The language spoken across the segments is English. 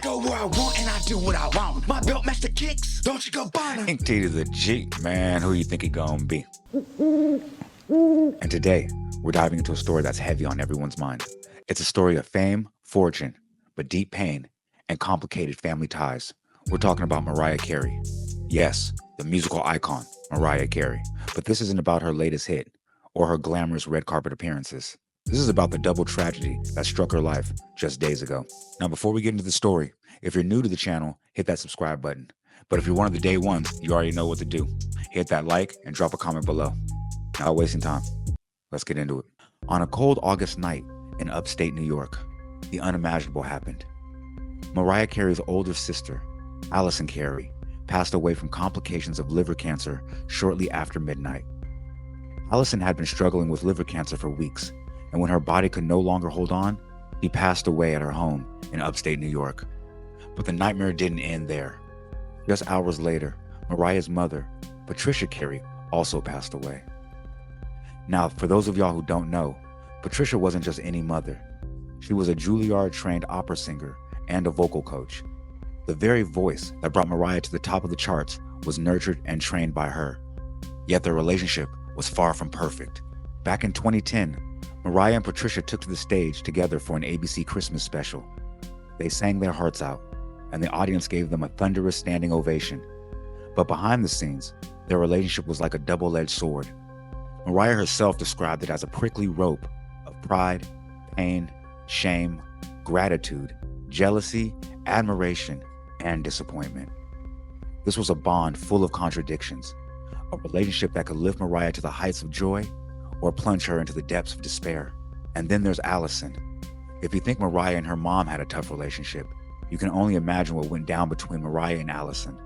go where I want and I do what I want. My belt match the kicks. Don't you go buy them. Ink T to the G, man, who you think he gonna be? And today, we're diving into a story that's heavy on everyone's mind. It's a story of fame, fortune, but deep pain and complicated family ties. We're talking about Mariah Carey. Yes, the musical icon, Mariah Carey. But this isn't about her latest hit or her glamorous red carpet appearances. This is about the double tragedy that struck her life just days ago. Now, before we get into the story, if you're new to the channel, hit that subscribe button. But if you're one of the day ones, you already know what to do. Hit that like and drop a comment below. Not wasting time. Let's get into it. On a cold August night in upstate New York, the unimaginable happened. Mariah Carey's older sister, Allison Carey, passed away from complications of liver cancer shortly after midnight. Allison had been struggling with liver cancer for weeks, and when her body could no longer hold on, she passed away at her home in upstate New York. But the nightmare didn't end there. Just hours later, Mariah's mother, Patricia Carey, also passed away. Now, for those of y'all who don't know, Patricia wasn't just any mother. She was a Juilliard-trained opera singer and a vocal coach. The very voice that brought Mariah to the top of the charts was nurtured and trained by her. Yet their relationship was far from perfect. Back in 2010, Mariah and Patricia took to the stage together for an ABC Christmas special. They sang their hearts out, and the audience gave them a thunderous standing ovation. But behind the scenes, their relationship was like a double-edged sword. Mariah herself described it as a prickly rope of pride, pain, shame, gratitude, jealousy, admiration, and disappointment. This was a bond full of contradictions, a relationship that could lift Mariah to the heights of joy or plunge her into the depths of despair. And then there's Allison. If you think Mariah and her mom had a tough relationship, you can only imagine what went down between Mariah and Allison.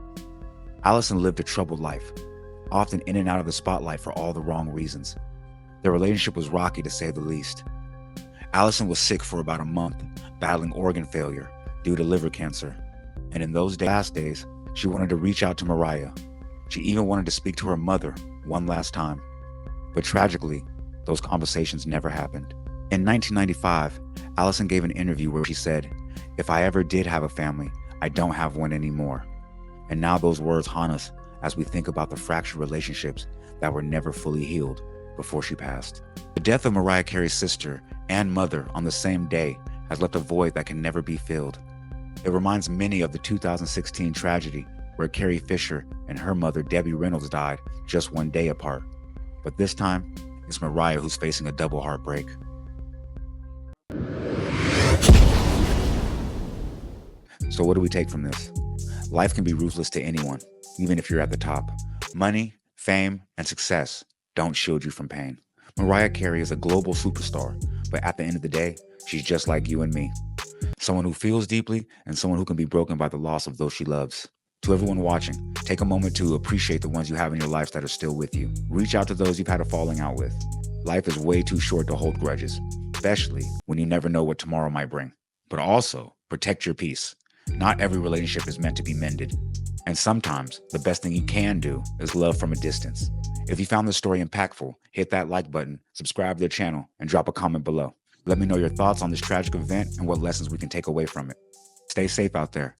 Allison lived a troubled life, often in and out of the spotlight for all the wrong reasons. Their relationship was rocky to say the least. Allison was sick for about a month, battling organ failure due to liver cancer. And in those last days, she wanted to reach out to Mariah. She even wanted to speak to her mother one last time. But tragically, those conversations never happened. In 1995, Allison gave an interview where she said, "If I ever did have a family, I don't have one anymore." And now those words haunt us as we think about the fractured relationships that were never fully healed before she passed. The death of Mariah Carey's sister and mother on the same day has left a void that can never be filled. It reminds many of the 2016 tragedy where Carrie Fisher and her mother Debbie Reynolds died just one day apart. But this time, it's Mariah who's facing a double heartbreak. So what do we take from this? Life can be ruthless to anyone, even if you're at the top. Money, fame, and success don't shield you from pain. Mariah Carey is a global superstar, but at the end of the day, she's just like you and me. Someone who feels deeply and someone who can be broken by the loss of those she loves. To everyone watching, take a moment to appreciate the ones you have in your lives that are still with you. Reach out to those you've had a falling out with. Life is way too short to hold grudges, especially when you never know what tomorrow might bring. But also, protect your peace. Not every relationship is meant to be mended. And sometimes, the best thing you can do is love from a distance. If you found this story impactful, hit that like button, subscribe to the channel, and drop a comment below. Let me know your thoughts on this tragic event and what lessons we can take away from it. Stay safe out there.